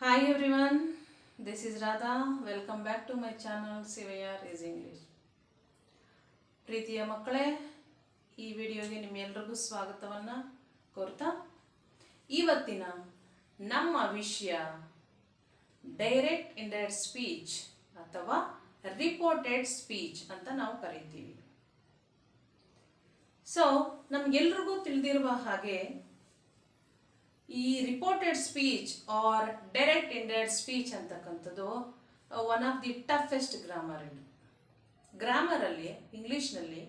Hi everyone, this is Radha. Welcome back to my channel CYR is English. ಪ್ರೀತಿಯ ಮಕ್ಕಳೇ, ಈ ವಿಡಿಯೋಗೆ ನಿಮ್ಮೆಲ್ಲರಿಗೂ ಸ್ವಾಗತವನ್ನು ಕೋರ್ತಾ ಇವತ್ತಿನ ನಮ್ಮ ವಿಷಯ ಡೈರೆಕ್ಟ್ ಇಂಡೈರೆಕ್ಟ್ ಸ್ಪೀಚ್ ಅಥವಾ ರಿಪೋರ್ಟೆಡ್ ಸ್ಪೀಚ್ ಅಂತ ನಾವು ಕರಿತೀವಿ. ಸೊ ನಮಗೆಲ್ರಿಗೂ ತಿಳಿದಿರುವ ಹಾಗೆ ಈ reported speech or direct indirect speech ಅಂತಕ್ಕಂಥದ್ದು one of the toughest grammar. ಗ್ರಾಮರಲ್ಲಿ ಇಂಗ್ಲೀಷ್ನಲ್ಲಿ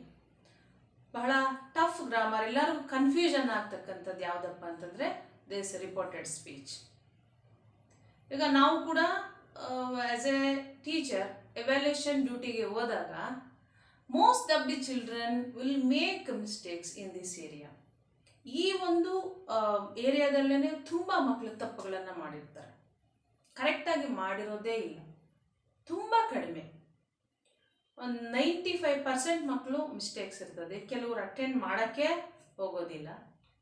ಬಹಳ ಟಫ್ ಗ್ರಾಮರ್, ಎಲ್ಲರಿಗೂ ಕನ್ಫ್ಯೂಷನ್ ಆಗ್ತಕ್ಕಂಥದ್ದು ಯಾವುದಪ್ಪ ಅಂತಂದರೆ ದಿಸ್ ರಿಪೋರ್ಟೆಡ್ ಸ್ಪೀಚ್. ಈಗ ನಾವು ಕೂಡ ಆ್ಯಸ್ ಎ ಟೀಚರ್ ಎವ್ಯಾಲ್ಯೂಯೇಷನ್ ಡ್ಯೂಟಿಗೆ ಹೋದಾಗ most of the children will make mistakes in this area. ಈ ಒಂದು ಏರಿಯಾದಲ್ಲೇ ತುಂಬ ಮಕ್ಕಳು ತಪ್ಪುಗಳನ್ನು ಮಾಡಿರ್ತಾರೆ, ಕರೆಕ್ಟಾಗಿ ಮಾಡಿರೋದೇ ಇಲ್ಲ, ತುಂಬ ಕಡಿಮೆ. ಒಂದು 95% ಮಕ್ಕಳು ಮಿಸ್ಟೇಕ್ಸ್ ಇರ್ತದೆ. ಕೆಲವರು ಅಟೆಂಡ್ ಮಾಡೋಕ್ಕೆ ಹೋಗೋದಿಲ್ಲ,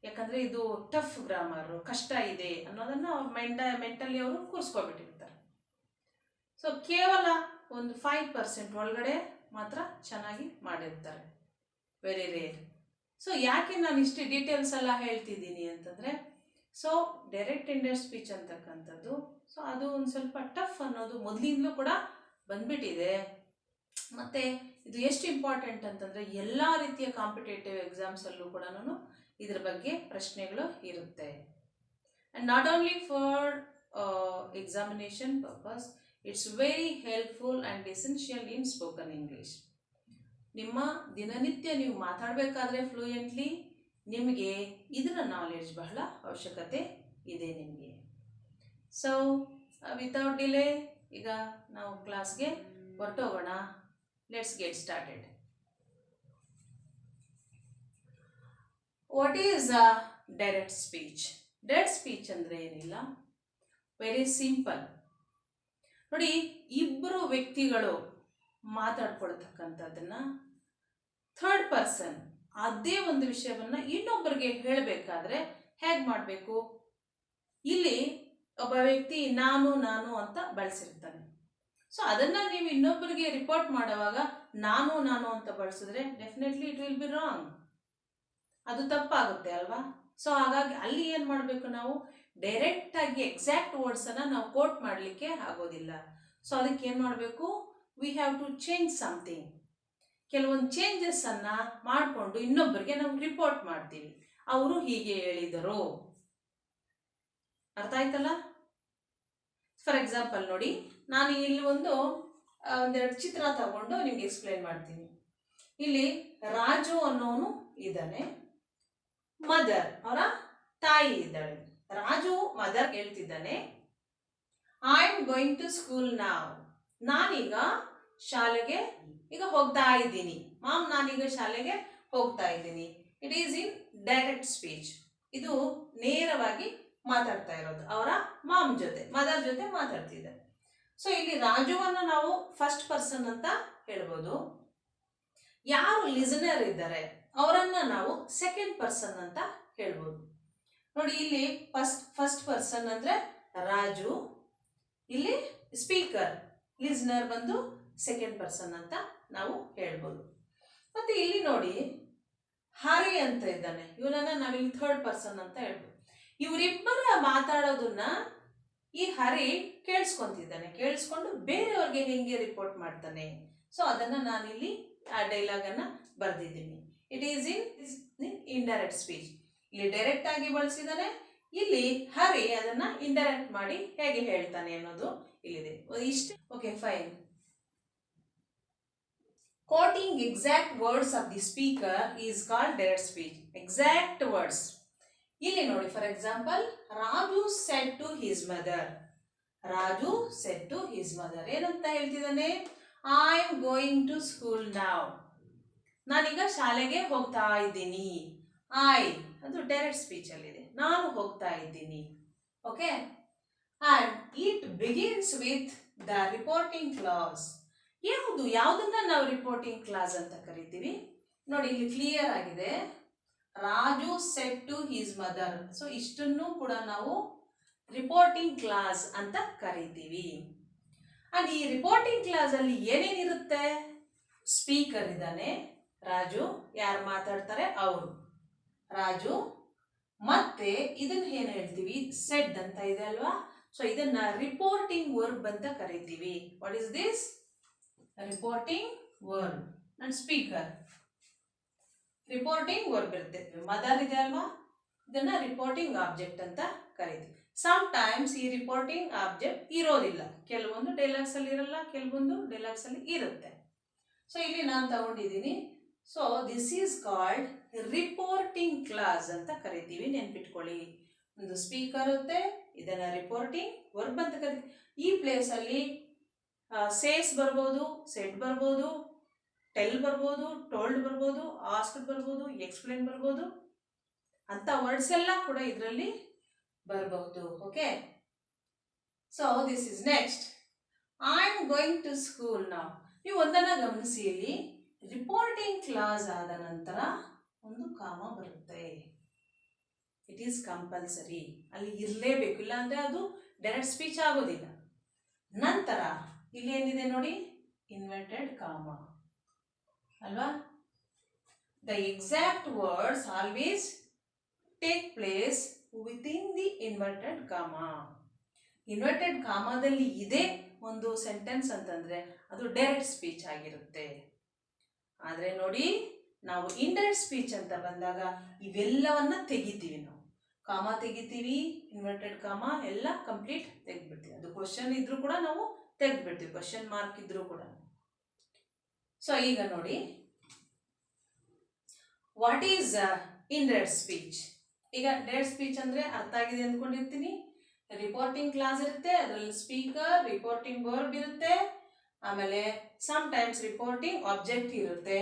ಯಾಕಂದರೆ ಇದು ಟಫ್ ಗ್ರಾಮರು, ಕಷ್ಟ ಇದೆ ಅನ್ನೋದನ್ನು ಅವ್ರ ಮೆಂಟಲಿ ಅವರು ಕೂರಿಸ್ಕೊಬಿಟ್ಟಿರ್ತಾರೆ. ಸೊ ಕೇವಲ ಒಂದು 5% ಒಳಗಡೆ ಮಾತ್ರ ಚೆನ್ನಾಗಿ ಮಾಡಿರ್ತಾರೆ, ವೆರಿ ರೇರ್. ಸೊ ಯಾಕೆ ನಾನು ಇಷ್ಟು ಡೀಟೇಲ್ಸ್ ಎಲ್ಲ ಹೇಳ್ತಿದ್ದೀನಿ ಅಂತಂದರೆ, ಸೊ ಡೈರೆಕ್ಟ್ ಇಂಡೈರೆಕ್ಟ್ ಸ್ಪೀಚ್ ಅಂತಕ್ಕಂಥದ್ದು ಸೊ ಅದು ಒಂದು ಸ್ವಲ್ಪ ಟಫ್ ಅನ್ನೋದು ಮೊದಲಿಂದಲೂ ಕೂಡ ಬಂದ್ಬಿಟ್ಟಿದೆ. ಮತ್ತು ಇದು ಎಷ್ಟು ಇಂಪಾರ್ಟೆಂಟ್ ಅಂತಂದರೆ ಎಲ್ಲ ರೀತಿಯ ಕಾಂಪಿಟೇಟಿವ್ ಎಕ್ಸಾಮ್ಸಲ್ಲೂ ಕೂಡ ಇದ್ರ ಬಗ್ಗೆ ಪ್ರಶ್ನೆಗಳು ಇರುತ್ತೆ. And not only for examination purpose, it's very helpful and essential in spoken English. ನಿಮ್ಮ ದಿನನಿತ್ಯ ನೀವು ಮಾತಾಡಬೇಕಾದ್ರೆ ಫ್ಲೂಯೆಂಟ್ಲಿ ನಿಮಗೆ ಇದರ ನಾಲೆಡ್ಜ್ ಬಹಳ ಅವಶ್ಯಕತೆ ಇದೆ ನಿಮಗೆ. ಸೊ ವಿತೌಟ್ ಡಿಲೇ ಈಗ ನಾವು ಕ್ಲಾಸ್ಗೆ ಹೊರಟೋಗೋಣ. Let's get started. What is a direct speech? Direct speech ಅಂದರೆ ಏನಿಲ್ಲ, ವೆರಿ ಸಿಂಪಲ್. ನೋಡಿ, ಇಬ್ಬರು ವ್ಯಕ್ತಿಗಳು ಮಾತಾಡ್ಕೊಳ್ತಕ್ಕಂಥದ್ದನ್ನು ಥರ್ಡ್ ಪರ್ಸನ್ ಅದೇ ಒಂದು ವಿಷಯವನ್ನು ಇನ್ನೊಬ್ಬರಿಗೆ ಹೇಳಬೇಕಾದ್ರೆ ಹೇಗೆ ಮಾಡಬೇಕು? ಇಲ್ಲಿ ಒಬ್ಬ ವ್ಯಕ್ತಿ ನಾನು ನಾನು ಅಂತ ಬಳಸಿರ್ತಾನೆ. ಸೊ ಅದನ್ನು ನೀವು ಇನ್ನೊಬ್ಬರಿಗೆ ರಿಪೋರ್ಟ್ ಮಾಡುವಾಗ ನಾನು ನಾನು ಅಂತ ಬಳಸಿದ್ರೆ definitely it will be wrong, ಅದು ತಪ್ಪಾಗುತ್ತೆ ಅಲ್ವಾ? ಸೊ ಹಾಗಾಗಿ ಅಲ್ಲಿ ಏನು ಮಾಡಬೇಕು, ನಾವು ಡೈರೆಕ್ಟಾಗಿ ಎಕ್ಸಾಕ್ಟ್ ವರ್ಡ್ಸನ್ನು ನಾವು ಕೋಟ್ ಮಾಡಲಿಕ್ಕೆ ಆಗೋದಿಲ್ಲ. ಸೊ ಅದಕ್ಕೆ ಏನು ಮಾಡಬೇಕು, we have to change something. ಕೆಲವೊಂದು ಚೇಂಜಸ್ಸನ್ನು ಮಾಡಿಕೊಂಡು ಇನ್ನೊಬ್ಬರಿಗೆ ನಾವು ರಿಪೋರ್ಟ್ ಮಾಡ್ತೀವಿ, ಅವರು ಹೀಗೆ ಹೇಳಿದರು. ಅರ್ಥ ಆಯ್ತಲ್ಲ? ಫಾರ್ ಎಕ್ಸಾಂಪಲ್ ನೋಡಿ, ನಾನು ಇಲ್ಲಿ ಒಂದೆರಡು ಚಿತ್ರ ತಗೊಂಡು ನಿಮ್ಗೆ ಎಕ್ಸ್ಪ್ಲೈನ್ ಮಾಡ್ತೀನಿ. ಇಲ್ಲಿ ರಾಜು ಅನ್ನೋನು ಇದ್ದಾನೆ, ಮದರ್ ಅವರ ತಾಯಿ ಇದ್ದಾಳೆ. ರಾಜು ಮದರ್ ಹೇಳ್ತಿದ್ದಾನೆ, I am going to school now. ನಾನೀಗ ಶಾಲೆಗೆ ಈಗ ಹೋಗ್ತಾ ಇದ್ದೀನಿ. ಮಾಮ್, ನಾನೀಗ ಶಾಲೆಗೆ ಹೋಗ್ತಾ ಇದ್ದೀನಿ. It is in direct speech. ಇದು ನೇರವಾಗಿ ಮಾತಾಡ್ತಾ ಇರೋದು, ಅವರ ಮಾಮ್ ಜೊತೆ, ಮದರ್ ಜೊತೆ ಮಾತಾಡ್ತಿದ್ದಾರೆ. ಸೊ ಇಲ್ಲಿ ರಾಜುವನ್ನು ನಾವು ಫಸ್ಟ್ ಪರ್ಸನ್ ಅಂತ ಹೇಳ್ಬೋದು. ಯಾರು ಲಿಸನರ್ ಇದ್ದಾರೆ ಅವರನ್ನ ನಾವು ಸೆಕೆಂಡ್ ಪರ್ಸನ್ ಅಂತ ಹೇಳ್ಬೋದು. ನೋಡಿ, ಇಲ್ಲಿ ಫಸ್ಟ್ ಪರ್ಸನ್ ಅಂದರೆ ರಾಜು, ಇಲ್ಲಿ ಸ್ಪೀಕರ್ ಲಿಸನರ್ ಬಂದು ಸೆಕೆಂಡ್ ಪರ್ಸನ್ ಅಂತ ನಾವು ಹೇಳ್ಬೋದು. ಮತ್ತು ಇಲ್ಲಿ ನೋಡಿ, ಹರಿ ಅಂತ ಇದ್ದಾನೆ, ಇವನನ್ನು ನಾವಿಲ್ಲಿ ಥರ್ಡ್ ಪರ್ಸನ್ ಅಂತ ಹೇಳ್ಬೋದು. ಇವರಿಬ್ಬರ ಮಾತಾಡೋದನ್ನ ಈ ಹರಿ ಕೇಳಿಸ್ಕೊಂತಿದ್ದಾನೆ, ಕೇಳಿಸ್ಕೊಂಡು ಬೇರೆಯವ್ರಿಗೆ ಹೆಂಗೆ ರಿಪೋರ್ಟ್ ಮಾಡ್ತಾನೆ. ಸೊ ಅದನ್ನು ನಾನಿಲ್ಲಿ ಆ ಡೈಲಾಗನ್ನು ಬರೆದಿದ್ದೀನಿ. It is in indirect speech. ಇಲ್ಲಿ ಡೈರೆಕ್ಟ್ ಆಗಿ ಬಳಸಿದ್ದಾನೆ, ಇಲ್ಲಿ ಹರಿ ಅದನ್ನು ಇಂಡೈರೆಕ್ಟ್ ಮಾಡಿ ಹೇಗೆ ಹೇಳ್ತಾನೆ ಅನ್ನೋದು ಇಲ್ಲಿದೆ. ಇಷ್ಟೇ. Okay, fine. Quoting exact words of the speaker is called direct speech. Exact words. ಇಲ್ಲಿ ನೋಡಿ, for example, Raju said to his mother. Raju said to his mother. ಏನಂತ ಹೇಳ್ತಿದ್ದಾನೆ? I am going to school now. ನಾನೀಗ ಶಾಲೆಗೆ ಹೋಗ್ತಾ ಇದ್ದೀನಿ. ಅದು ಡೈರೆಕ್ಟ್ ಸ್ಪೀಚ್ ಅಲ್ಲಿದೆ, ನಾನು ಹೋಗ್ತಾ ಇದ್ದೀನಿ. Okay, and it begins with the reporting clause. ಯಾವುದನ್ನ ನಾವು ರಿಪೋರ್ಟಿಂಗ್ ಕ್ಲಾಸ್ ಅಂತ ಕರಿತೀವಿ? ನೋಡಿ, ಇಲ್ಲಿ ಕ್ಲಿಯರ್ ಆಗಿದೆ, Raju said to his mother. So ಇಷ್ಟನ್ನು ಕೂಡ ನಾವು ರಿಪೋರ್ಟಿಂಗ್ ಕ್ಲಾಸ್ ಅಂತ ಕರಿತೀವಿ. ಅಂಡ್ ಈ ರಿಪೋರ್ಟಿಂಗ್ ಕ್ಲಾಸ್ ಅಲ್ಲಿ ಏನೇನಿರುತ್ತೆ? ಸ್ಪೀಕರ್ ಇದ್ದಾನೆ, ರಾಜು. ಯಾರು ಮಾತಾಡ್ತಾರೆ? ಅವರು, ರಾಜು. ಮತ್ತೆ ಇದನ್ನ ಏನ್ ಹೇಳ್ತೀವಿ? ಸೆಡ್ ಅಂತ ಇದೆ ಅಲ್ವಾ? ಸೊ ಇದನ್ನ ರಿಪೋರ್ಟಿಂಗ್ ವರ್ಬ್ ಅಂತ ಕರಿತೀವಿ. What is this? Reporting verb. And speaker reporting verb ಇರುತ್ತೆ. ಮದರ್ ಇದೆ ಅಲ್ವಾ? ಇದನ್ನ ರಿಪೋರ್ಟಿಂಗ್ ಆಬ್ಜೆಕ್ಟ್ ಅಂತ ಕರಿತೀವಿ. ಸಮ್ ಟೈಮ್ಸ್ ಈ ರಿಪೋರ್ಟಿಂಗ್ ಆಬ್ಜೆಕ್ಟ್ ಇರೋದಿಲ್ಲ. ಕೆಲವೊಂದು ಡೈಲಾಗ್ಸ್ ಅಲ್ಲಿ ಇರಲ್ಲ, ಕೆಲವೊಂದು ಡೈಲಾಗ್ಸ್ ಅಲ್ಲಿ ಇರುತ್ತೆ. ಸೊ ಇಲ್ಲಿ ನಾನು ತಗೊಂಡಿದ್ದೀನಿ. So this is called reporting class ಅಂತ ಕರಿತೀವಿ. ನೆನ್ಪಿಟ್ಕೊಳ್ಳಿ, ಒಂದು ಸ್ಪೀಕರ್ ಇರುತ್ತೆ, ಇದನ್ನ ರಿಪೋರ್ಟಿಂಗ್ ವರ್ಬ್ ಅಂತ ಕರಿತೀವಿ. ಈ ಪ್ಲೇಸ್ ಅಲ್ಲಿ ಸೇಸ್ ಬರ್ಬೋದು, ಸೆಡ್ ಬರ್ಬೋದು, ಟೆಲ್ ಬರ್ಬೋದು, ಟೋಲ್ಡ್ ಬರ್ಬೋದು, ಆಸ್ಕ್ಡ್ ಬರ್ಬೋದು, ಎಕ್ಸ್ಪ್ಲೇನ್ ಬರ್ಬೋದು. ಅಂತ ವರ್ಡ್ಸ್ ಎಲ್ಲ ಕೂಡ ಇದರಲ್ಲಿ ಬರಬಹುದು. Okay, so this is next. I am going to school now. ನೀವು ಒಂದನ್ನ ಗಮನಿಸಿ, ಇಲ್ಲಿ ರಿಪೋರ್ಟಿಂಗ್ ಕ್ಲಾಸ್ ಆದ ನಂತರ ಒಂದು ಕಾಮ ಬರುತ್ತೆ. ಇಟ್ ಈಸ್ ಕಂಪಲ್ಸರಿ, ಅಲ್ಲಿ ಇರಲೇಬೇಕು, ಇಲ್ಲ ಅಂದ್ರೆ ಅದು ಡೈರೆಕ್ಟ್ ಸ್ಪೀಚ್ ಆಗೋದಿಲ್ಲ. ನಂತರ ಇಲ್ಲಿ ಏನಿದೆ ನೋಡಿ, ಇನ್ವರ್ಟೆಡ್ ಕಾಮ ಅಲ್ವಾ? The exact words always take place within the inverted comma. Inverted ಕಾಮದಲ್ಲಿ ಇದೆ ಒಂದು ಸೆಂಟೆನ್ಸ್ ಅಂತಂದ್ರೆ ಅದು ಡೈರೆಕ್ಟ್ ಸ್ಪೀಚ್ ಆಗಿರುತ್ತೆ. ಆದ್ರೆ ನೋಡಿ, ನಾವು ಇಂಡೈರೆಕ್ಟ್ ಸ್ಪೀಚ್ ಅಂತ ಬಂದಾಗ ಇವೆಲ್ಲವನ್ನ ತೆಗಿತೀವಿ. ನಾವು ಕಾಮ ತೆಗಿತೀವಿ, ಇನ್ವರ್ಟೆಡ್ ಕಾಮ ಎಲ್ಲ ಕಂಪ್ಲೀಟ್ ತೆಗೆದ್ಬಿಡ್ತೀವಿ. ಅದು ಕ್ವಶನ್ ಇದ್ರೂ ಕೂಡ ನಾವು ತೆಗೆದ್ಬಿಡ್ತೀವಿ, ಕ್ವಶನ್ ಮಾರ್ಕ್ ಇದ್ರೂ ಕೂಡ. ಸೊ ಈಗ ನೋಡಿ, ವಾಟ್ ಈಸ್ ಇಂಡೈರೆಕ್ಟ್ ಸ್ಪೀಚ್? ಈಗ ಡೈರೆಕ್ಟ್ ಸ್ಪೀಚ್ ಅಂದ್ರೆ ಅರ್ಥ ಆಗಿದೆ ಅಂದ್ಕೊಂಡಿರ್ತೀನಿ. ರಿಪೋರ್ಟಿಂಗ್ ಕ್ಲಾಸ್ ಇರುತ್ತೆ, ಅದರಲ್ಲಿ ಸ್ಪೀಕರ್, ರಿಪೋರ್ಟಿಂಗ್ ವರ್ಬ್ ಇರುತ್ತೆ, ಆಮೇಲೆ ಸಮ್ ಟೈಮ್ಸ್ ರಿಪೋರ್ಟಿಂಗ್ ಆಬ್ಜೆಕ್ಟ್ ಇರುತ್ತೆ,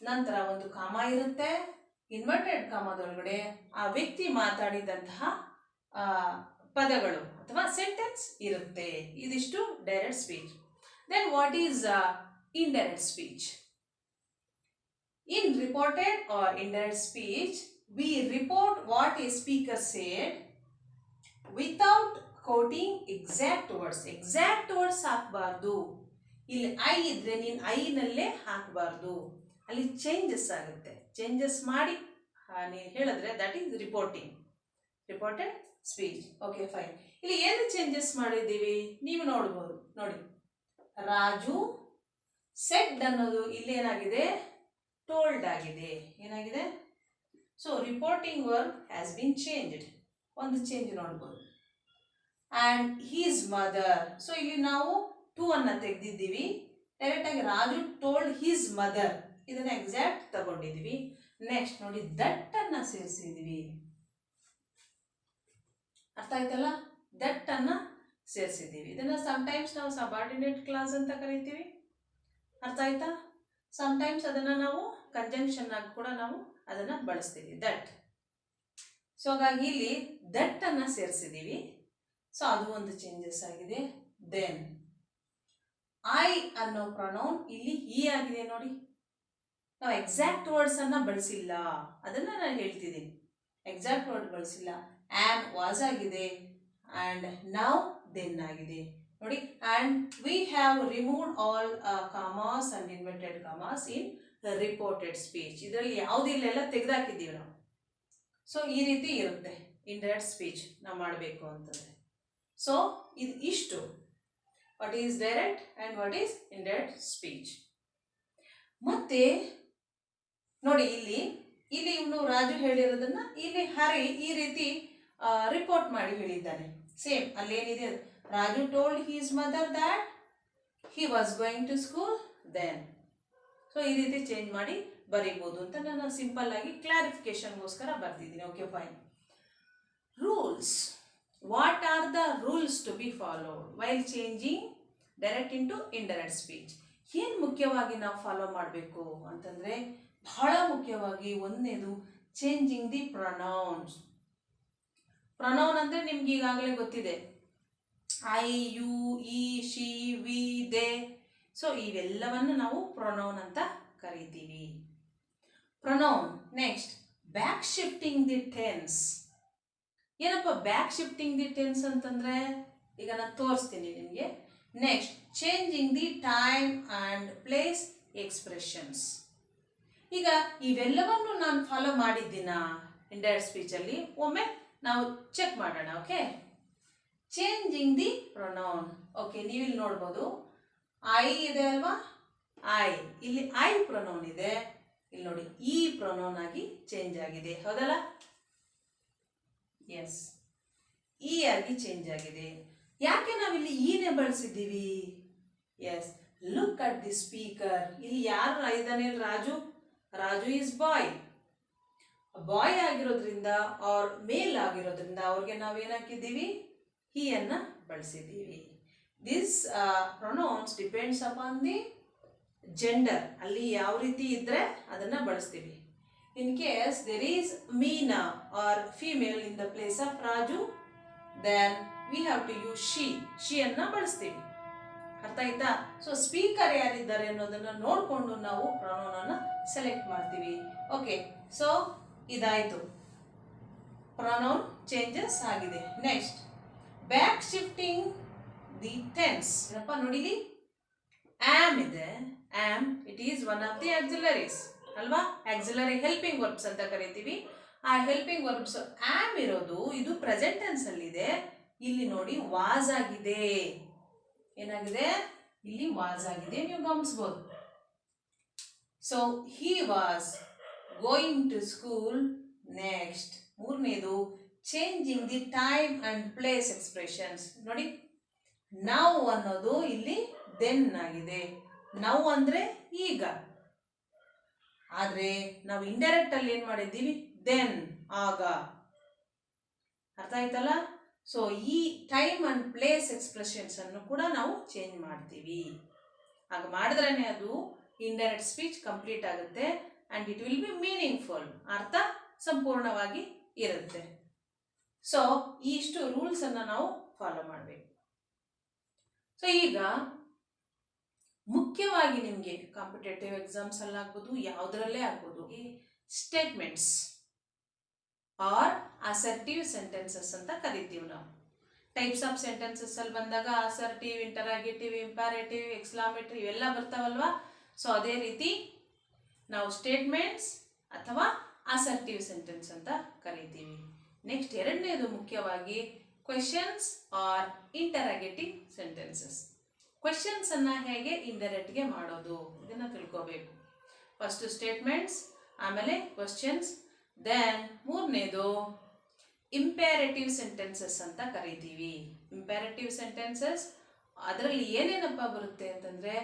ನಂತರ ಒಂದು ಕಾಮ ಇರುತ್ತೆ. ಇನ್ವರ್ಟೆಡ್ ಕಾಮದೊಳಗಡೆ ಆ ವ್ಯಕ್ತಿ ಮಾತಾಡಿದಂತಹ ಪದಗಳು ಅಥವಾ ಸೆಂಟೆನ್ಸ್ ಇರುತ್ತೆ. ಇದಿಷ್ಟು direct speech. Then what is indirect speech? In reported or indirect speech, we report what a speaker said without quoting exact words. Exact words ಹಾಕಬಾರ್ದು. ಇಲ್ಲಿ ಐ ಇದ್ರೆ ನೀನು ಐನಲ್ಲೇ ಹಾಕಬಾರ್ದು, ಅಲ್ಲಿ ಚೇಂಜಸ್ ಆಗುತ್ತೆ. ಚೇಂಜಸ್ ಮಾಡಿ ನೀನು ಹೇಳಿದ್ರೆ that is reported speech. Okay, fine. ಇಲ್ಲಿ ಏನು ಚೇಂಜಸ್ ಮಾಡಿದ್ದೀವಿ ನೀವು ನೋಡ್ಬೋದು. ನೋಡಿ, ರಾಜು ಸೆಡ್ ಅನ್ನೋದು ಇಲ್ಲಿ ಏನಾಗಿದೆ? ಟೋಲ್ಡ್ ಆಗಿದೆ. ಏನಾಗಿದೆ? So reporting verb has been changed. ಒಂದು ಚೇಂಜ್ ನೋಡ್ಬೋದು. ಆ್ಯಂಡ್ ಹೀಸ್ ಮದರ್, ಸೊ ಇಲ್ಲಿ ನಾವು ಟು ಅನ್ನ ತೆಗೆದಿದ್ದೀವಿ. ಡೈರೆಕ್ಟ್ ಆಗಿ ರಾಜು ಟೋಲ್ಡ್ ಹೀಸ್ ಮದರ್, ಇದನ್ನ ಎಕ್ಸಾಕ್ಟ್ ತಗೊಂಡಿದ್ವಿ. ನೆಕ್ಸ್ಟ್ ನೋಡಿ, ದಟ್ ಅನ್ನ ಸೇರಿಸಿದ್ವಿ. ಅರ್ಥ ಆಯ್ತಲ್ಲ? ದಟ್ ಅನ್ನ ಸೇರಿಸಿದ್ದೀವಿ. ಇದನ್ನ ಸಮ್ಟೈಮ್ಸ್ ನಾವು ಸಬಾರ್ಡಿನೇಟ್ ಕ್ಲಾಸ್ ಅಂತ ಕರಿತೀವಿ. ಅರ್ಥ ಆಯ್ತಾ? ಸಮ್ಟೈಮ್ಸ್ ಅದನ್ನ ನಾವು ಕಂಜಂಕ್ಷನ್ ಆಗಿ ಕೂಡ ನಾವು ಅದನ್ನ ಬಳಸ್ತೀವಿ, ದಟ್. ಸೊ ಹಾಗಾಗಿ ಇಲ್ಲಿ ದಟ್ ಅನ್ನ ಸೇರಿಸಿದ್ದೀವಿ. ಸೊ ಅದು ಒಂದು ಚೇಂಜಸ್ ಆಗಿದೆ. ದೆನ್ ಐ ಅನ್ನೋ ಪ್ರೊನೌನ್ ಇಲ್ಲಿ ಈ ಆಗಿದೆ. ನೋಡಿ, ನಾವು ಎಕ್ಸಾಕ್ಟ್ ವರ್ಡ್ಸ್ ಅನ್ನ ಬಳಸಿಲ್ಲ, ಅದನ್ನ ನಾನು ಹೇಳ್ತಿದ್ದೀನಿ. ಎಕ್ಸಾಕ್ಟ್ ವರ್ಡ್ ಬಳಸಿಲ್ಲ. ಆಮ್ ವಾಸ್ ಆಗಿದೆ, ಆ್ಯಂಡ್ ನೌ ದೆನ್ ಆಗಿದೆ. ನೋಡಿ, and we have removed all commas and inverted commas in reported speech. ಇದರಲ್ಲಿ ಯಾವುದು ಇಲ್ಲೆಲ್ಲ ತೆಗೆದಾಕಿದ್ದೀವಿ ನಾವು. ಸೊ ಈ ರೀತಿ ಇರುತ್ತೆ ಇಂಡೈರೆಕ್ಟ್ ಸ್ಪೀಚ್ ನಾವು ಮಾಡಬೇಕು ಅಂತಂದರೆ. ಸೊ ಇದು ಇಷ್ಟು what is direct and what is indirect speech. ಮತ್ತೆ ನೋಡಿ, ಇಲ್ಲಿ ಇವನು ರಾಜು ಹೇಳಿರೋದನ್ನ ಇಲ್ಲಿ ಹರಿ ಈ ರೀತಿ ರಿಪೋರ್ಟ್ ಮಾಡಿ ಹೇಳಿದ್ದಾನೆ. ಸೇಮ್ ಅಲ್ಲೇನಿದೆ, Raju told his mother that he was going to school then. So ಈ ರೀತಿ ಚೇಂಜ್ ಮಾಡಿ ಬರೀಬೋದು ಅಂತ ನಾನು ಸಿಂಪಲ್ ಆಗಿ ಕ್ಲಾರಿಫಿಕೇಶನ್ಗೋಸ್ಕರ ಬರ್ತಿದ್ದೀನಿ. Okay, fine. Rules. What are the rules to be followed while changing direct into indirect speech? ಏನು ಮುಖ್ಯವಾಗಿ ನಾವು ಫಾಲೋ ಮಾಡಬೇಕು ಅಂತಂದರೆ, ಬಹಳ ಮುಖ್ಯವಾಗಿ ಒಂದನೇದು ಚೇಂಜಿಂಗ್ ದಿ ಪ್ರೊನೌನ್ಸ್. ಪ್ರೊನೌನ್ ಅಂದರೆ ನಿಮ್ಗೆ ಈಗಾಗಲೇ ಗೊತ್ತಿದೆ, ಐ, ಯು, ಈ, ಶಿ, ವಿ, ದೇ. ಸೊ ಇವೆಲ್ಲವನ್ನು ನಾವು ಪ್ರೊನೌನ್ ಅಂತ ಕರಿತೀವಿ. Pronoun. Next, back shifting the tense. ಏನಪ್ಪ ಬ್ಯಾಕ್ ಶಿಫ್ಟಿಂಗ್ ದಿ ಟೆನ್ಸ್ ಅಂತಂದರೆ ಈಗ ನಾನು ತೋರಿಸ್ತೀನಿ ನಿಮಗೆ. Next changing the time and place expressions. ಈಗ ಇವೆಲ್ಲವನ್ನು ನಾನು ಫಾಲೋ ಮಾಡಿದ್ದೀನಾ ಇಂಡೈರೆಕ್ಟ್ ಸ್ಪೀಚಲ್ಲಿ? ಒಮ್ಮೆ ನಾವು ಚೆಕ್ ಮಾಡೋಣ. Okay, changing the pronoun. Okay, ನೀವಿಲ್ಲಿ ನೋಡ್ಬೋದು ಐ ಇದೆ ಅಲ್ವಾ, ಐ. ಇಲ್ಲಿ ಐ ಪ್ರೊನೌನ್ ಇದೆ, ಇಲ್ಲಿ ನೋಡಿ ಈ ಪ್ರೊನೌನ್ ಆಗಿ ಚೇಂಜ್ ಆಗಿದೆ, ಹೌದಲ್ಲ? ಎಸ್, ಈ ಆಗಿ ಚೇಂಜ್ ಆಗಿದೆ. ಯಾಕೆ ನಾವಿಲ್ಲಿ ಈನೇ ಬಳಸಿದ್ದೀವಿ? Yes, look at the speaker. ಇಲ್ಲಿ ಯಾರು ಇದ್ದಾನೆ? Raju. Raju is boy. Boy ಆಗಿರೋದ್ರಿಂದ ಆರ್ ಮೇಲ್ ಆಗಿರೋದ್ರಿಂದ ಅವ್ರಿಗೆ ನಾವೇನು ಹಾಕಿದ್ದೀವಿ? ಹಿ ಅನ್ನ ಬಳಸಿದ್ದೀವಿ. This pronouns depends upon the gender. ಅಲ್ಲಿ ಯಾವ ರೀತಿ ಇದ್ರೆ ಅದನ್ನ ಬಳಸ್ತೀವಿ. In case there is Meena or female in the place of Raju, then we have to use she ಅನ್ನ ಬಳಸ್ತೀವಿ. ಅರ್ಥ ಆಯ್ತಾ? ಸೊ ಸ್ಪೀಕರ್ ಯಾರಿದ್ದಾರೆ ಅನ್ನೋದನ್ನ ನೋಡಿಕೊಂಡು ನಾವು ಪ್ರೊನೌನ್ ಅನ್ನ ಸೆಲೆಕ್ಟ್ ಮಾಡ್ತೀವಿ. ಓಕೆ, ಸೊ ಇದಾಯಿತು, ಪ್ರೊನೌನ್ ಚೇಂಜಸ್ ಆಗಿದೆ. Next back shifting the tense. ಏನಪ್ಪ ನೋಡಿಲಿ, ಆಮ್ ಇದೆ. Am it is one of the auxiliaries ಅಲ್ವಾ? ಆಕ್ಸಿಲರಿ ಹೆಲ್ಪಿಂಗ್ ವರ್ಬ್ಸ್ ಅಂತ ಕರಿತೀವಿ. ಆ ಹೆಲ್ಪಿಂಗ್ ವರ್ಬ್ಸ್ ಆಮ್ ಇರೋದು ಇದು ಪ್ರೆಸೆಂಟ್ ಟೆನ್ಸ್ ಅಲ್ಲಿ ಇದೆ. ಇಲ್ಲಿ ನೋಡಿ ವಾಸ್ ಆಗಿದೆ. ಏನಾಗಿದೆ? ಇಲ್ಲಿ ವಾಸ್ ಆಗಿದೆ, ನೀವು ಗಮನಿಸಬಹುದು. So he was going to school. Next ಮೂರನೇದು changing the time and place expressions. ನೋಡಿ ನೌ ಅನ್ನೋದು ಇಲ್ಲಿ ದೆನ್ ಆಗಿದೆ. ನೌ ಅಂದ್ರೆ ಈಗ, ಆದ್ರೆ ನಾವು ಇಂಡೈರೆಕ್ಟ್ ಅಲ್ಲಿ ಏನ್ ಮಾಡಿದ್ದೀವಿ? ದೆನ್, ಆಗ. ಅರ್ಥ ಆಯ್ತಲ್ಲ? ಸೊ ಈ ಟೈಮ್ ಅಂಡ್ ಪ್ಲೇಸ್ ಎಕ್ಸ್ಪ್ರೆಷನ್ಸ್ ಅನ್ನು ಕೂಡ ನಾವು ಚೇಂಜ್ ಮಾಡ್ತೀವಿ. ಹಾಗೆ ಮಾಡಿದ್ರೇನೆ ಅದು ಇಂಡೈರೆಕ್ಟ್ ಸ್ಪೀಚ್ ಕಂಪ್ಲೀಟ್ ಆಗುತ್ತೆ and it will be meaningful. ಅರ್ಥ ಸಂಪೂರ್ಣವಾಗಿ ಇರುತ್ತೆ. ಸೊ ಇಷ್ಟು ರೂಲ್ಸ್ ಅನ್ನ ನಾವು ಫಾಲೋ ಮಾಡಬೇಕು. ಸೊ ಈಗ ಮುಖ್ಯವಾಗಿ ನಿಮಗೆ ಕಾಂಪಿಟೇಟಿವ್ ಎಕ್ಸಾಮ್ಸ್ ಅಲ್ಲಿ ಆಗ್ಬೋದು, ಯಾವುದರಲ್ಲೇ ಆಗ್ಬೋದು, ಈ ಸ್ಟೇಟ್ಮೆಂಟ್ಸ್ ಆರ್ ಅಸರ್ಟಿವ್ ಸೆಂಟೆನ್ಸಸ್ ಅಂತ ಕರಿತೀವಿ ನಾವು. ಟೈಪ್ಸ್ ಆಫ್ ಸೆಂಟೆನ್ಸಸ್ ಅಲ್ಲಿ ಬಂದಾಗ ಅಸರ್ಟಿವ್, ಇಂಟರಾಗೇಟಿವ್, ಇಂಪ್ಯಾರೇಟಿವ್, ಎಕ್ಸ್ಕ್ಲಾಮೇಟರಿ ಇವೆಲ್ಲ ಬರ್ತಾವಲ್ವಾ? ಸೊ ಅದೇ ರೀತಿ ನಾವು ಸ್ಟೇಟ್ಮೆಂಟ್ಸ್ ಅಥವಾ ಅಸರ್ಟಿವ್ ಸೆಂಟೆನ್ಸ್ ಅಂತ ಕರಿತೀವಿ. ನೆಕ್ಸ್ಟ್ ಎರಡನೇದು ಮುಖ್ಯವಾಗಿ questions are interrogative sentences. Questions ಅನ್ನ ಹೇಗೆ ಇಂಡೈರೆಕ್ಟ್ಗೆ ಮಾಡೋದು ಇದನ್ನ ತಿಳ್ಕೋಬೇಕು. ಫಸ್ಟ್ ಸ್ಟೇಟ್ಮೆಂಟ್ಸ್, ಆಮೇಲೆ ಕ್ವೆಶನ್ಸ್, ದೆನ್ ಮೂರನೇದು ಇಂಪ್ಯಾರೇಟಿವ್ ಸೆಂಟೆನ್ಸಸ್ ಅಂತ ಕರಿತೀವಿ. ಇಂಪ್ಯಾರೇಟಿವ್ ಸೆಂಟೆನ್ಸಸ್ ಅದರಲ್ಲಿ ಏನೇನಪ್ಪ ಬರುತ್ತೆ ಅಂತಂದ್ರೆ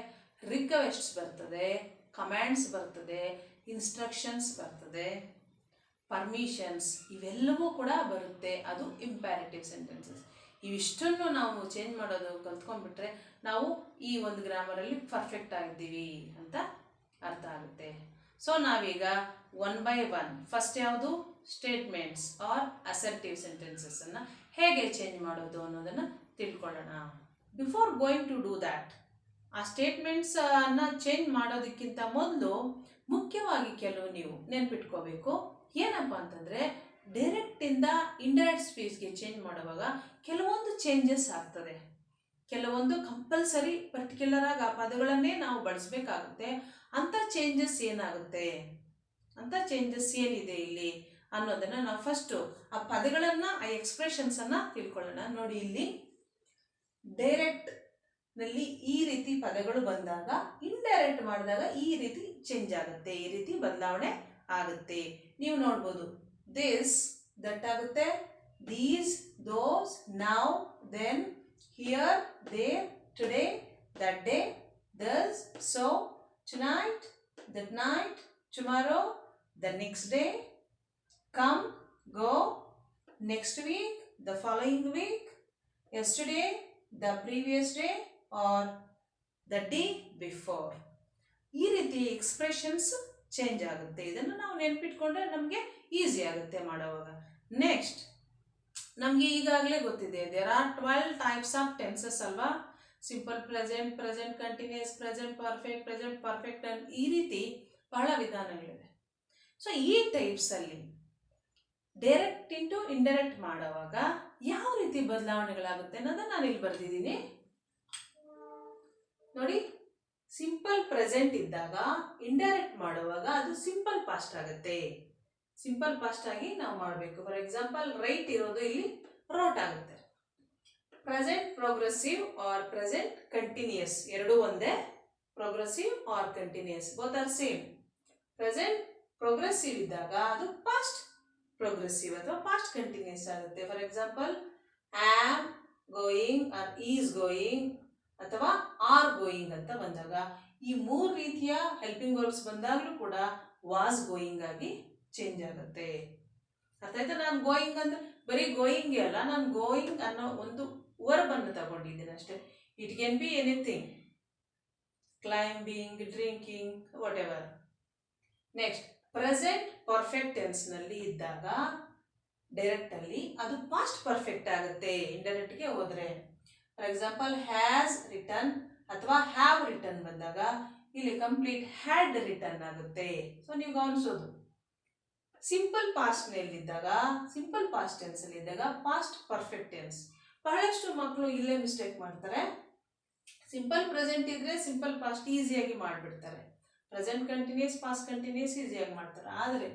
ರಿಕ್ವೆಸ್ಟ್ಸ್ ಬರ್ತದೆ, ಕಮ್ಯಾಂಡ್ಸ್ ಬರ್ತದೆ, ಇನ್ಸ್ಟ್ರಕ್ಷನ್ಸ್ ಬರ್ತದೆ, ಪರ್ಮಿಷನ್ಸ್ ಇವೆಲ್ಲವೂ ಕೂಡ ಬರುತ್ತೆ. ಅದು ಇಂಪ್ಯಾರೇಟಿವ್ ಸೆಂಟೆನ್ಸಸ್. ಇವಿಷ್ಟನ್ನು ನಾವು ಚೇಂಜ್ ಮಾಡೋದು ಕಲ್ತ್ಕೊಂಡ್ಬಿಟ್ರೆ ನಾವು ಈ ಒಂದು ಗ್ರಾಮರಲ್ಲಿ ಪರ್ಫೆಕ್ಟ್ ಆಗಿದ್ದೀವಿ ಅಂತ ಅರ್ಥ ಆಗುತ್ತೆ. ಸೊ ನಾವೀಗ ಒನ್ ಬೈ ಒನ್ ಫಸ್ಟ್ ಯಾವುದು ಸ್ಟೇಟ್ಮೆಂಟ್ಸ್ ಆರ್ ಅಸರ್ಟಿವ್ ಸೆಂಟೆನ್ಸಸ್ ಅನ್ನ ಹೇಗೆ ಚೇಂಜ್ ಮಾಡೋದು ಅನ್ನೋದನ್ನ ತಿಳ್ಕೊಳ್ಳೋಣ. Before going to do that, ಆ ಸ್ಟೇಟ್ಮೆಂಟ್ಸ್ ಅನ್ನ ಚೇಂಜ್ ಮಾಡೋದಕ್ಕಿಂತ ಮೊದಲು ಮುಖ್ಯವಾಗಿ ಕೆಲವು ನೀವು ನೆನ್ಪಿಟ್ಕೋಬೇಕು. ಏನಪ್ಪ ಅಂತಂದ್ರೆ ಡೈರೆಕ್ಟ್ ಇಂದ ಇಂಡೈರೆಕ್ಟ್ ಸ್ಪೀಚ್ಗೆ ಚೇಂಜ್ ಮಾಡುವಾಗ ಕೆಲವೊಂದು ಚೇಂಜಸ್ ಆಗ್ತದೆ. ಕೆಲವೊಂದು ಕಂಪಲ್ಸರಿ ಪರ್ಟಿಕ್ಯುಲರ್ ಆಗಿ ಆ ಪದಗಳನ್ನೇ ನಾವು ಬಳಸಬೇಕಾಗುತ್ತೆ. ಅಂತ ಚೇಂಜಸ್ ಏನಾಗುತ್ತೆ, ಅಂತ ಚೇಂಜಸ್ ಏನಿದೆ ಇಲ್ಲಿ ಅನ್ನೋದನ್ನ ನಾವು ಫಸ್ಟ್ ಆ ಪದಗಳನ್ನ, ಆ ಎಕ್ಸ್ಪ್ರೆಷನ್ಸ್ ಅನ್ನ ತಿಳ್ಕೊಳ್ಳೋಣ. ನೋಡಿ ಇಲ್ಲಿ ಡೈರೆಕ್ಟ್ ನಲ್ಲಿ ಈ ರೀತಿ ಪದಗಳು ಬಂದಾಗ ಇಂಡೈರೆಕ್ಟ್ ಮಾಡಿದಾಗ ಈ ರೀತಿ ಚೇಂಜ್ ಆಗುತ್ತೆ, ಈ ರೀತಿ ಬದಲಾವಣೆ ಆಗುತ್ತೆ. ನೀವು ನೋಡ್ಬೋದು ದಿಸ್, ದಟ್ ಆಗುತ್ತೆ, these, those, now, then, here, there, today, that day, thus, so, tonight, that night, tomorrow, the next day, come, go, next week, the following week, yesterday, the previous day, or the day before. ಈ ರೀತಿ expressions change ಆಗುತ್ತೆ. ಇದನ್ನು ನಾವು ನೆನ್ಪಿಟ್ಕೊಂಡ್ರೆ ನಮಗೆ easy ಆಗುತ್ತೆ ಮಾಡೋವಾಗ. Next ನಮಗೆ ಈಗಾಗಲೇ ಗೊತ್ತಿದೆ there are 12 types of tenses ಅಲ್ವಾ? Simple present, present continuous, present perfect, present perfect ಈ ರೀತಿ ಬಹಳ ವಿಧಾನಗಳಿವೆ. ಸೊ ಈ ಟೈಪ್ಸ್ ಅಲ್ಲಿ ಡೈರೆಕ್ಟ್ ಇಂಟು ಇಂಡೈರೆಕ್ಟ್ ಮಾಡುವಾಗ ಯಾವ ರೀತಿ ಬದಲಾವಣೆಗಳಾಗುತ್ತೆ ಅನ್ನೋದನ್ನ ನಾನು ಇಲ್ಲಿ ಬರೆದಿದ್ದೀನಿ ನೋಡಿ. ಸಿಂಪಲ್ ಪ್ರೆಸೆಂಟ್ ಇದ್ದಾಗ ಇಂಡೈರೆಕ್ಟ್ ಮಾಡುವಾಗ ಅದು ಸಿಂಪಲ್ ಪಾಸ್ಟ್ ಆಗುತ್ತೆ. ಸಿಂಪಲ್ ಪಾಸ್ಟ್ ಆಗಿ ನಾವು ಮಾಡಬೇಕು. ಫಾರ್ ಎಕ್ಸಾಂಪಲ್ ರೈಟ್ ಇರೋದು ಇಲ್ಲಿ ರೋಟ್ ಆಗುತ್ತೆ. Present progressive or present continuous ಎರಡೂ ಒಂದೇ. Progressive or continuous both are same. Present progressive ಇದ್ದಾಗ ಅದು ಪಾಸ್ಟ್ ಪ್ರೋಗ್ರೆಸಿವ್ ಅಥವಾ ಪಾಸ್ಟ್ ಕಂಟಿನ್ಯೂಸ್ ಆಗುತ್ತೆ. For example am going or is going ಅಥವಾ ಆರ್ ಗೋಯಿಂಗ್ ಅಂತ ಬಂದಾಗ ಈ ಮೂರು ರೀತಿಯ ಹೆಲ್ಪಿಂಗ್ ವರ್ಬ್ಸ್ ಬಂದಾಗಲೂ ಕೂಡ ವಾಸ್ ಗೋಯಿಂಗ್ ಆಗಿ ಚೇಂಜ್ ಆಗುತ್ತೆ. ಅರ್ಥ ಆಯ್ತಾ? ನಾನು ಗೋಯಿಂಗ್ ಅಂದ್ರೆ ಬರೀ ಗೋಯಿಂಗ್ ಅಲ್ಲ, ನಾನು ಗೋಯಿಂಗ್ ಅನ್ನೋ ಒಂದು ವರ್ಬ್ ಅನ್ನು ತಗೊಂಡಿದ್ದೀನಿ ಅಷ್ಟೇ. It can be anything, climbing, drinking, what ever. Next present perfect tense ನಲ್ಲಿ ಇದ್ದಾಗ ಡೈರೆಕ್ಟ್ ಅಲ್ಲಿ ಅದು ಪಾಸ್ಟ್ ಪರ್ಫೆಕ್ಟ್ ಆಗುತ್ತೆ ಇಂಡೈರೆಕ್ಟ್ಗೆ ಹೋದ್ರೆ. ಫಾರ್ ಎಕ್ಸಾಂಪಲ್ ಹ್ಯಾಸ್ ರಿಟರ್ನ್ ಅಥವಾ ಹ್ಯಾವ್ ರಿಟರ್ನ್ ಬಂದಾಗ ಇಲ್ಲಿ ಕಂಪ್ಲೀಟ್ ಹ್ಯಾಡ್ ರಿಟರ್ನ್ ಆಗುತ್ತೆ. ಸೊ ನೀವು ಗಮನಿಸೋದು ಸಿಂಪಲ್ ಪಾಸ್ಟ್ ನಲ್ಲಿದ್ದಾಗ, ಸಿಂಪಲ್ ಪಾಸ್ಟ್ ಟೆನ್ಸ್ ಅಲ್ಲಿ ಇದ್ದಾಗ ಪಾಸ್ಟ್ ಪರ್ಫೆಕ್ಟ್ ಟೆನ್ಸ್. ಬಹಳಷ್ಟು ಮಕ್ಕಳು ಇಲ್ಲೇ ಮಿಸ್ಟೇಕ್ ಮಾಡ್ತಾರೆ. ಸಿಂಪಲ್ ಪ್ರೆಸೆಂಟ್ ಇದ್ರೆ ಸಿಂಪಲ್ ಪಾಸ್ಟ್ ಈಸಿಯಾಗಿ ಮಾಡಿಬಿಡ್ತಾರೆ. ಪ್ರೆಸೆಂಟ್ ಕಂಟಿನ್ಯೂಸ್, ಪಾಸ್ಟ್ ಕಂಟಿನ್ಯೂಸ್ ಈಸಿಯಾಗಿ ಮಾಡ್ತಾರೆ. ಆದರೆ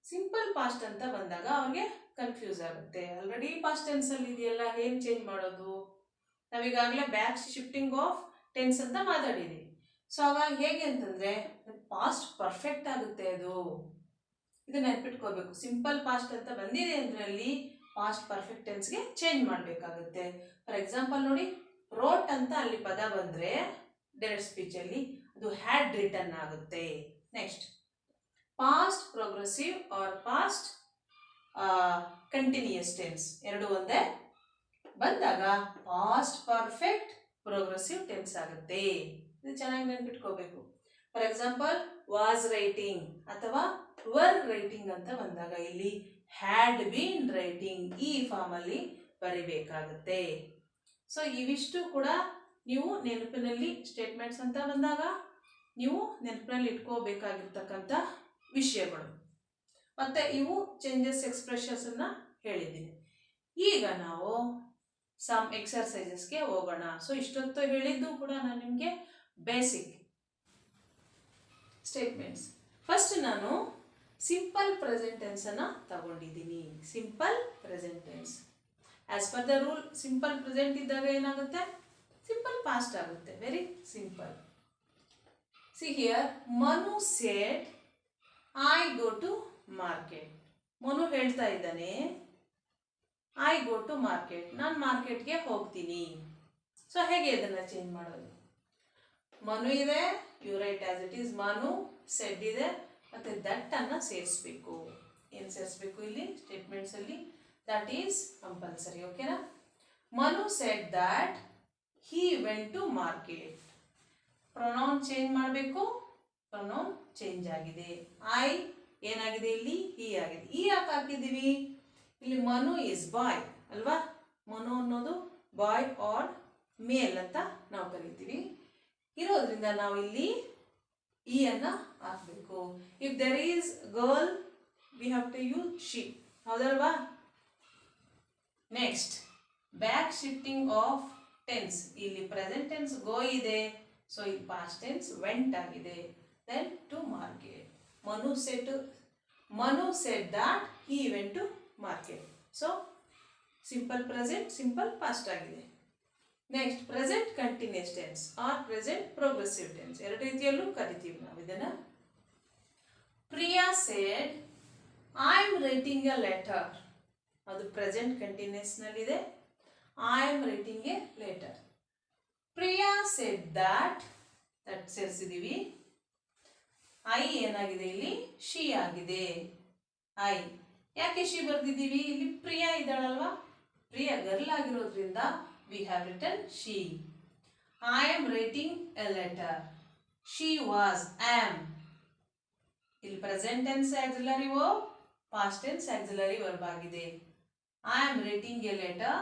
ಸಿಂಪಲ್ ಪಾಸ್ಟ್ ಅಂತ ಬಂದಾಗ ಅವ್ರಿಗೆ ಕನ್ಫ್ಯೂಸ್ ಆಗುತ್ತೆ. ಆಲ್ರೆಡಿ ಪಾಸ್ಟ್ ಟೆನ್ಸ್ ಅಲ್ಲಿ ಇದೆಯಲ್ಲ, ಏನ್ ಚೇಂಜ್ ಮಾಡೋದು? ನಾವೀಗಾಗಲೇ ಬ್ಯಾಕ್ ಶಿಫ್ಟಿಂಗ್ ಆಫ್ ಟೆನ್ಸ್ ಅಂತ ಮಾತಾಡಿದೀವಿ. ಸೊ ಅವಾಗ ಹೇಗೆ ಅಂತಂದ್ರೆ ಪಾಸ್ಟ್ ಪರ್ಫೆಕ್ಟ್ ಆಗುತ್ತೆ ಅದು. ಇದು ನೆನ್ಪಿಟ್ಕೋಬೇಕು. ಸಿಂಪಲ್ ಪಾಸ್ಟ್ ಅಂತ ಬಂದಿದೆ ಅಂದ್ರಲ್ಲಿ ಪಾಸ್ಟ್ ಪರ್ಫೆಕ್ಟ್ ಟೆನ್ಸ್ಗೆ ಚೇಂಜ್ ಮಾಡಬೇಕಾಗುತ್ತೆ. ಫಾರ್ ಎಕ್ಸಾಂಪಲ್ ನೋಡಿ, ರೋಟ್ ಅಂತ ಅಲ್ಲಿ ಪದ ಬಂದ್ರೆ ಡೈರೆಕ್ಟ್ ಸ್ಪೀಚ್ ಅಲ್ಲಿ ಅದು ಹ್ಯಾಡ್ ರಿಟರ್ನ್ ಆಗುತ್ತೆ. Next past progressive or past continuous tense ಎರಡು ಒಂದೇ ಬಂದಾಗ ಪಾಸ್ಟ್ ಪರ್ಫೆಕ್ಟ್ ಪ್ರೋಗ್ರೆಸಿವ್ ಟೆನ್ಸ್ ಆಗುತ್ತೆ. ಇದು ಚೆನ್ನಾಗಿ ನೆನ್ಪಿಟ್ಕೋಬೇಕು. ಫಾರ್ ಎಕ್ಸಾಂಪಲ್ ವಾಸ್ ರೈಟಿಂಗ್ ಅಥವಾ ವರ್ ರೈಟಿಂಗ್ ಅಂತ ಬಂದಾಗ ಇಲ್ಲಿ ಹ್ಯಾಡ್ ಬೀನ್ ರೈಟಿಂಗ್ ಈ ಫಾರ್ಮ್ ಅಲ್ಲಿ ಬರಿಬೇಕಾಗುತ್ತೆ. ಸೊ ಇವಿಷ್ಟು ಕೂಡ ನೀವು ನೆನಪಿನಲ್ಲಿ ಸ್ಟೇಟ್ಮೆಂಟ್ಸ್ ಅಂತ ಬಂದಾಗ ನೀವು ನೆನಪಿನಲ್ಲಿ ಇಟ್ಕೋಬೇಕಾಗಿರ್ತಕ್ಕಂಥ ವಿಷಯಗಳು. ಮತ್ತೆ ಇವು ಚೇಂಜಸ್ ಎಕ್ಸ್ಪ್ರೆಷನ್ಸ್ ಅನ್ನ ಹೇಳಿದ್ದೀನಿ. ಈಗ ನಾವು ಸಮ್ ಎಕ್ಸರ್ಸೈಸಸ್ಗೆ ಹೋಗೋಣ. ಸೊ ಇಷ್ಟೊತ್ತು ಹೇಳಿದ್ದು ಕೂಡ ನಾನು ನಿಮಗೆ ಬೇಸಿಕ್ ಸ್ಟೇಟ್ಮೆಂಟ್ಸ್. ಫಸ್ಟ್ ನಾನು ಸಿಂಪಲ್ ಪ್ರೆಸೆಂಟ್ ಟೆನ್ಸ್ ಅನ್ನ ತಗೊಂಡಿದ್ದೀನಿ. Simple present tense as per the rule simple present ಇದ್ದಾಗ ಏನಾಗುತ್ತೆ? ಸಿಂಪಲ್ ಪಾಸ್ಟ್ ಆಗುತ್ತೆ. Very simple. See here, Manu said I go to market. Manu ಹೇಳ್ತಾ ಇದ್ದಾನೆ ಐ ಗೋ ಟು ಮಾರ್ಕೆಟ್, ನಾನು ಮಾರ್ಕೆಟ್ಗೆ ಹೋಗ್ತೀನಿ. ಸೊ ಹೇಗೆ ಇದನ್ನ ಚೇಂಜ್ ಮಾಡೋದು? ಮನು ಇದೆ, you write as it is. Manu said ಇದೆ, ಮತ್ತೆ ದಟ್ ಅನ್ನ ಸೇರಿಸ್ಬೇಕು. ಏನು ಸೇರಿಸ್ಬೇಕು ಇಲ್ಲಿ ಸ್ಟೇಟ್ಮೆಂಟ್ಸ್ ಅಲ್ಲಿ? That is compulsory. ಓಕೆನಾ? Manu said that he went to market. Pronoun change ಮಾಡಬೇಕು. ಪ್ರೊನೌನ್ ಚೇಂಜ್ ಆಗಿದೆ. ಐ ಏನಾಗಿದೆ ಇಲ್ಲಿ? ಹಿ ಆಗಿದೆ. ಈ ಯಾಕೆ ಹಾಕಿದ್ದೀವಿ? ಇಲ್ಲಿ ಮನು ಇಸ್ ಬಾಯ್ ಅಲ್ವಾ? ಮನು ಅನ್ನೋದು ಬಾಯ್ ಆರ್ ಮೇಲ್ ಅಂತ ನಾವು ಕರಿತೀವಿ. ಇರೋದ್ರಿಂದ ನಾವು ಇಲ್ಲಿ ಇ ಅನ್ನ ಹಾಕಬೇಕು. If there is girl we have to use she. ಹೌದಲ್ವಾ? Next back shifting of tense. ಇಲ್ಲಿ ಪ್ರೆಸೆಂಟ್ ಟೆನ್ಸ್ ಗೋ ಇದೆ, ಸೊ ಇಲ್ಲಿ ಪಾಸ್ಟ್ ಟೆನ್ಸ್ ವೆಂಟ್ ಆಗಿದೆ. Then to market. Manu said that he went to market. So simple present, simple past ಆಗಿದೆ. Next present continuous tense or present progressive tense ಎರಡು ರೀತಿಯಲ್ಲೂ ಕರಿತೀವಿ ನಾವು ಇದನ್ನ. Priya said I am writing a letter. ಅದು present continuous ನಲ್ಲಿದೆ. I am writing a letter. Priya said that ಸೇರಿಸಿದೀವಿ. I ಏನಾಗಿದೆ ಇಲ್ಲಿ? ಶಿ ಆಗಿದೆ. ಐ ಯಾಕೆ ಶಿ ಬರ್ದಿದ್ದೀವಿ? ಇಲ್ಲಿ ಪ್ರಿಯಾ ಇದ್ದಾಳಲ್ವಾ? ಪ್ರಿಯಾ ಗರ್ಲ್ ಆಗಿರೋದ್ರಿಂದ we have written she. I am writing a letter. She was am. ಇಲ್ಲಿ present tense auxiliary verb, past tense auxiliary verb ಆಗಿದೆ. I am writing a letter.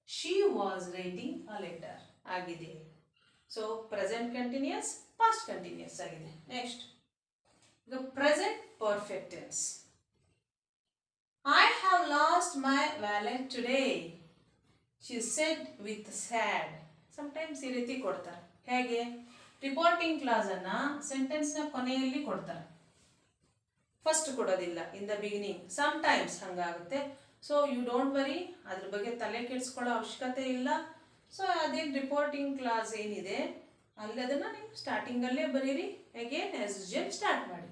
She was writing a letter ಆಗಿದೆ. So present continuous, past continuous ಆಗಿದೆ. Next ಈಗ present perfect tense. I have lost my wallet today. She said with sad. Sometimes ಈ ರೀತಿ ಕೊಡ್ತಾರೆ. ಹೇಗೆ reporting class ಅನ್ನ sentence ನ ಕೊನೆಯಲ್ಲಿ ಕೊಡ್ತಾರೆ, ಫಸ್ಟ್ ಕೊಡೋದಿಲ್ಲ, ಇನ್ ದ ಬಿಗಿನಿಂಗ್. ಸಮ್ಟೈಮ್ಸ್ ಹಂಗಾಗುತ್ತೆ. ಸೊ ಯು ಡೋಂಟ್ ವರಿ, ಅದ್ರ ಬಗ್ಗೆ ತಲೆ ಕೆಡಿಸ್ಕೊಳ್ಳೋ ಅವಶ್ಯಕತೆ ಇಲ್ಲ. ಸೊ ಅದೇನು ರಿಪೋರ್ಟಿಂಗ್ ಕ್ಲಾಸ್ ಏನಿದೆ ಅಲ್ಲಿ ಅದನ್ನು ನೀವು ಸ್ಟಾರ್ಟಿಂಗಲ್ಲೇ ಬರೀರಿ. ಅಗೇನ್ ಆಸ್ ಯೂಶುವಲ್ ಸ್ಟಾರ್ಟ್ ಮಾಡಿ.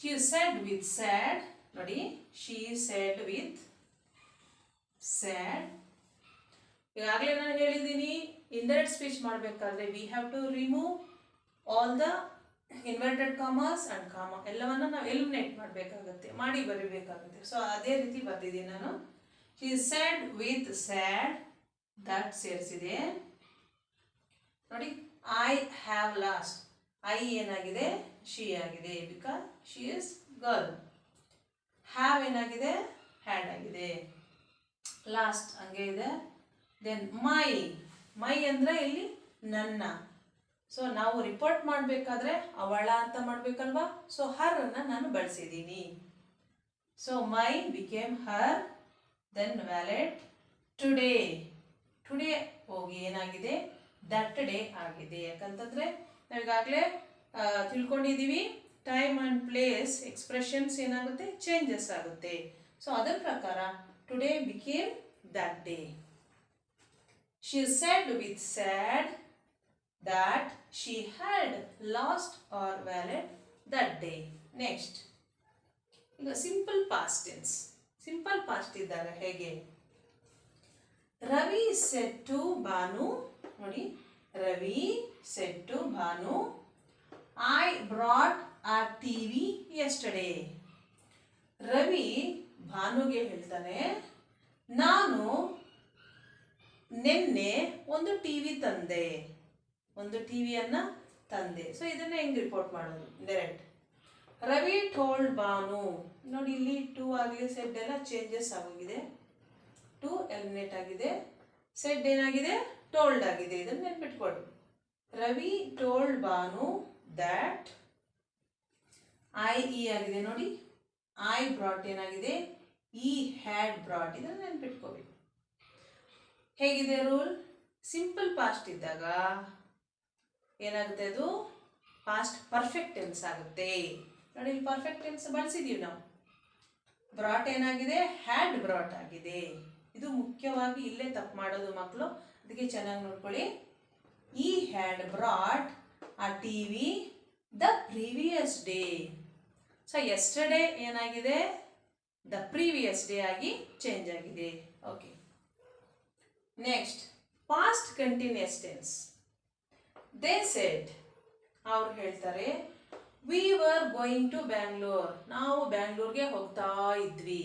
She said with sad. ನೋಡಿ, ಶಿ ಸೆಡ್ ವಿತ್ ಸ್ಯಾಡ್. ಈಗಾಗಲೇ ನಾನು ಹೇಳಿದ್ದೀನಿ, ಇಂಡೈರೆಕ್ಟ್ ಸ್ಪೀಚ್ ಮಾಡಬೇಕಾದ್ರೆ we have to remove all the inverted commas and comma ಎಲ್ಲವನ್ನ ನಾವು ಎಲಿಮಿನೇಟ್ ಮಾಡಬೇಕಾಗುತ್ತೆ, ಮಾಡಿ ಬರೀಬೇಕಾಗುತ್ತೆ. ಸೊ ಅದೇ ರೀತಿ ಬರ್ತಿದ್ದೀನಿ ನಾನು. She said with said, that ಸೇರಿಸಿದೆ. ನೋಡಿ, ಐ ಹ್ಯಾವ್ ಲಾಸ್ಟ್. ಐ ಏನಾಗಿದೆ, ಶಿ ಆಗಿದೆ, because she is girl. Have ಏನಾಗಿದೆ, ಹ್ಯಾಡ್ ಆಗಿದೆ. ಲಾಸ್ಟ್ ಹಂಗೆ ಇದೆ. ದೆನ್ ಮೈ. ಮೈ ಅಂದರೆ ಇಲ್ಲಿ ನನ್ನ. ಸೊ ನಾವು ರಿಪೋರ್ಟ್ ಮಾಡಬೇಕಾದ್ರೆ ಅವಳ ಅಂತ ಮಾಡಬೇಕಲ್ವಾ. ಸೊ ಹರ್ ಅನ್ನು ನಾನು ಬಳಸಿದ್ದೀನಿ. So my became her. Then wallet. Today. Today ಹೋಗಿ ಏನಾಗಿದೆ, ದಟ್ ಡೇ ಆಗಿದೆ. ಯಾಕಂತಂದರೆ ನಾವೀಗಾಗಲೇ ತಿಳ್ಕೊಂಡಿದ್ದೀವಿ, ಟೈಮ್ ಆ್ಯಂಡ್ ಪ್ಲೇಸ್ ಎಕ್ಸ್ಪ್ರೆಷನ್ಸ್ ಏನಾಗುತ್ತೆ, ಚೇಂಜಸ್ ಆಗುತ್ತೆ. ಸೊ ಅದರ ಪ್ರಕಾರ today became that day. She said with sad that she had lost her wallet that day. Next. ಈಗ simple past tense. Simple past ಇದ್ದಾಗ ಹೇಗೆ, ರವಿ said to ಭಾನು. ನೋಡಿ, Ravi said to Bhanu, I brought a TV yesterday. Ravi ಭಾನುಗೆ ಹೇಳ್ತಾನೆ, ನಾನು ನಿನ್ನೆ ಒಂದು TV ತಂದೆ, ಒಂದು ಟಿವಿಯನ್ನು ತಂದೆ. ಸೊ ಇದನ್ನ ಹೆಂಗೆ ರಿಪೋರ್ಟ್ ಮಾಡೋದು, ಡೈರೆಕ್ಟ್. ರವಿ ಟೋಲ್ಡ್ ಭಾನು. ನೋಡಿ, ಇಲ್ಲಿ ಟು ಆಗಲಿ ಸೆಡ್ ಎಲ್ಲ ಚೇಂಜಸ್ ಆಗೋಗಿದೆ. ಟು ಎಲಿಮಿನೇಟ್ ಆಗಿದೆ, ಸೆಡ್ ಏನಾಗಿದೆ, ಟೋಲ್ಡ್ ಆಗಿದೆ. ಇದನ್ನು ನೆನ್ಪಿಟ್ಕೊಳ್ಳಿ. Ravi told Bhanu that. I E ಆಗಿದೆ ನೋಡಿ, ಐ ಬ್ರಾಟ್ ಏನಾಗಿದೆ, ಇ ಹ್ಯಾಡ್ ಬ್ರಾಟ್. ಇದನ್ನು ನೆನ್ಪಿಟ್ಕೋಬೇಕು. ಹೇಗಿದೆ ರೂಲ್, ಸಿಂಪಲ್ ಪಾಸ್ಟ್ ಇದ್ದಾಗ ಏನಾಗುತ್ತೆ, ಅದು ಪಾಸ್ಟ್ ಪರ್ಫೆಕ್ಟ್ ಟೆನ್ಸ್ ಆಗುತ್ತೆ. ನೋಡಿ, ಇಲ್ಲಿ ಪರ್ಫೆಕ್ಟ್ ಟೆನ್ಸ್ ಬಳಸಿದ್ದೀವಿ ನಾವು. ಬ್ರಾಟ್ ಏನಾಗಿದೆ, ಹ್ಯಾಡ್ ಬ್ರಾಟ್ ಆಗಿದೆ. ಇದು ಮುಖ್ಯವಾಗಿ ಇಲ್ಲೇ ತಪ್ಪು ಮಾಡೋದು ಮಕ್ಕಳು, ಅದಕ್ಕೆ ಚೆನ್ನಾಗಿ ನೋಡ್ಕೊಳ್ಳಿ. ಈ had brought a T V the previous day. So yesterday ಏನಾಗಿದೆ, ದ ಪ್ರೀವಿಯಸ್ ಡೇ ಆಗಿ ಚೇಂಜ್ ಆಗಿದೆ. Okay, next past continuous tense. They said, ಅವ್ರು ಹೇಳ್ತಾರೆ, we were going to Bangalore. ನಾವು ಬ್ಯಾಂಗ್ಳೂರ್ಗೆ ಹೋಗ್ತಾ ಇದ್ವಿ.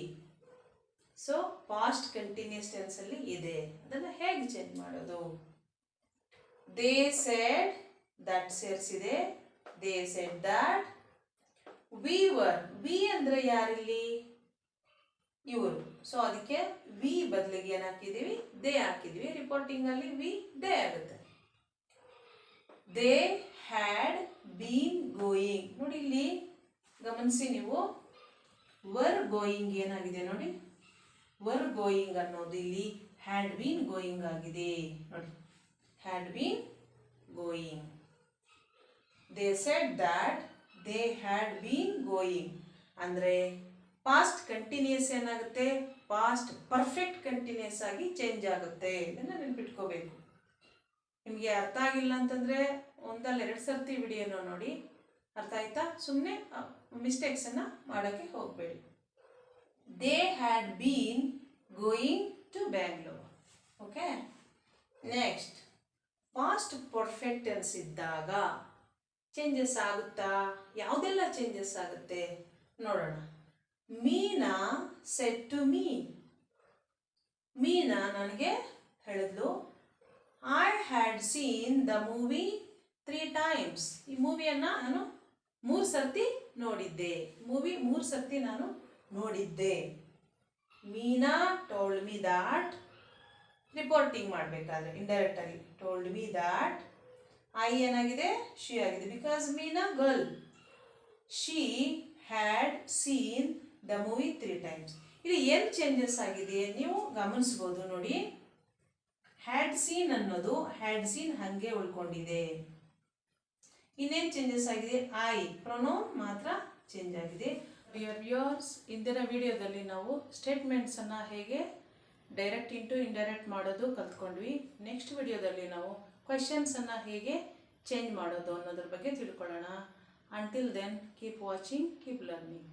ಸೊ ಪಾಸ್ಟ್ ಕಂಟಿನ್ಯೂಸ್ ಟೆನ್ಸ್ ಅಲ್ಲಿ ಇದೆ. ಅದನ್ನು ಹೇಗೆ ಚೇಂಜ್ ಮಾಡೋದು, ದೇ ಸೆಡ್, ದಟ್ ಸೇರಿಸಿದೆ. They said that. We were, we ಅಂದರೆ ಯಾರಿಲ್ಲಿ, ಇವರು. ಸೊ ಅದಕ್ಕೆ ವಿ ಬದಲಿಗೆ ಏನು ಹಾಕಿದ್ದೀವಿ, ದೇ ಹಾಕಿದ್ವಿ. ರಿಪೋರ್ಟಿಂಗ್ ಅಲ್ಲಿ ವಿ ದೇ ಆಗುತ್ತೆ. They had been going. ನೋಡಿ, ಇಲ್ಲಿ ಗಮನಿಸಿ ನೀವು, ವರ್ ಗೋಯಿಂಗ್ ಏನಾಗಿದೆ ನೋಡಿ, ವರ್ ಗೋಯಿಂಗ್ ಅನ್ನೋದು ಇಲ್ಲಿ ಹ್ಯಾಡ್ ಬೀನ್ ಗೋಯಿಂಗ್ ಆಗಿದೆ. ನೋಡಿ, had been going. They said that they had been going ಅಂದರೆ ಪಾಸ್ಟ್ ಕಂಟಿನ್ಯೂಸ್ ಏನಾಗುತ್ತೆ, ಪಾಸ್ಟ್ ಪರ್ಫೆಕ್ಟ್ ಕಂಟಿನ್ಯೂಸ್ ಆಗಿ ಚೇಂಜ್ ಆಗುತ್ತೆ. ಇದನ್ನು ನೆನ್ಪಿಟ್ಕೋಬೇಕು. ನಿಮಗೆ ಅರ್ಥ ಆಗಿಲ್ಲ ಅಂತಂದರೆ ಒಂದಲ್ಲ 2 ಸರ್ತಿ ವಿಡಿಯೋನ ನೋಡಿ, ಅರ್ಥ ಆಯ್ತಾ. ಸುಮ್ಮನೆ ಮಿಸ್ಟೇಕ್ಸನ್ನು ಮಾಡೋಕ್ಕೆ ಹೋಗಬೇಡಿ. They had been going to Bangalore. Okay, next past perfect tense ಇದ್ದಾಗ ಚೇಂಜಸ್ ಆಗುತ್ತಾ, ಯಾವುದೆಲ್ಲ ಚೇಂಜಸ್ ಆಗುತ್ತೆ ನೋಡೋಣ. Meena said to me. Meena ನನಗೆ ಹೇಳಿದ್ಲು, I had seen the movie 3 times. ಈ ಮೂವಿಯನ್ನು ನಾನು 3 ಸರ್ತಿ ನೋಡಿದ್ದೆ. ಮೂವಿ 3 ಸರ್ತಿ ನಾನು ನೋಡಿದ್ದೆ. ಮೀನಾ ಟೋಲ್ಡ್ ಮೀ ದಾಟ್. ರಿಪೋರ್ಟಿಂಗ್ ಮಾಡಬೇಕಾದ್ರೆ ಇಂಡೈರೆಕ್ಟ್ ಆಗಿ ಟೋಲ್ಡ್ ಮೀ ದಾಟ್. ಐ ಏನಾಗಿದೆ, ಶಿ ಆಗಿದೆ, because Meena girl. She had seen the movie 3 times. ಇಲ್ಲಿ ಏನು ಚೇಂಜಸ್ ಆಗಿದೆ ನೀವು ಗಮನಿಸ್ಬೋದು ನೋಡಿ. ಹ್ಯಾಡ್ ಸೀನ್ ಅನ್ನೋದು ಹ್ಯಾಡ್ ಸೀನ್ ಹಾಗೆ ಉಳ್ಕೊಂಡಿದೆ. ಇನ್ನೇನು ಚೇಂಜಸ್ ಆಗಿದೆ, ಐ ಪ್ರೊನೌನ್ ಮಾತ್ರ ಚೇಂಜ್ ಆಗಿದೆ. ಡಿಯರ್ ವ್ಯೂಯರ್ಸ್, ಇಂದಿನ ವಿಡಿಯೋದಲ್ಲಿ ನಾವು ಸ್ಟೇಟ್ಮೆಂಟ್ಸನ್ನು ಹೇಗೆ ಡೈರೆಕ್ಟ್ ಇಂಟು ಇಂಡೈರೆಕ್ಟ್ ಮಾಡೋದು ಕಲ್ತ್ಕೊಂಡ್ವಿ. ನೆಕ್ಸ್ಟ್ ವಿಡಿಯೋದಲ್ಲಿ ನಾವು ಕ್ವೆಶನ್ಸನ್ನು ಹೇಗೆ ಚೇಂಜ್ ಮಾಡೋದು ಅನ್ನೋದ್ರ ಬಗ್ಗೆ ತಿಳ್ಕೊಳ್ಳೋಣ. Until then keep watching, keep learning.